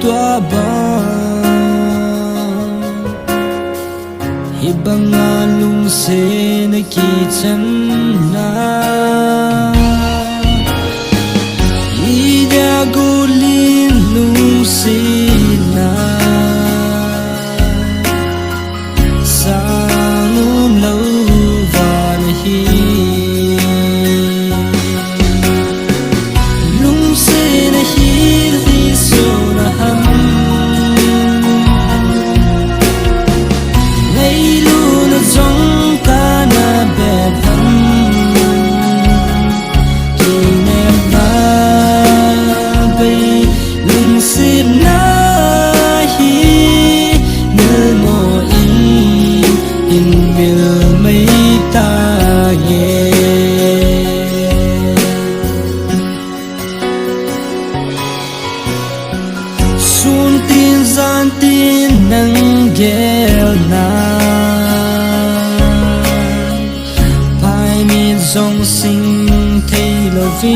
tua ba ibanga lung se na ki chan na ida gulin lung se na sang lâu van hi lung se na hi di so na ham ngày lu na trong ta na be tham tu ne na be lung se na hi nơ mo in bil mai ta ye sun tin zan tin nang gel na pai mi zong sing thay lo vi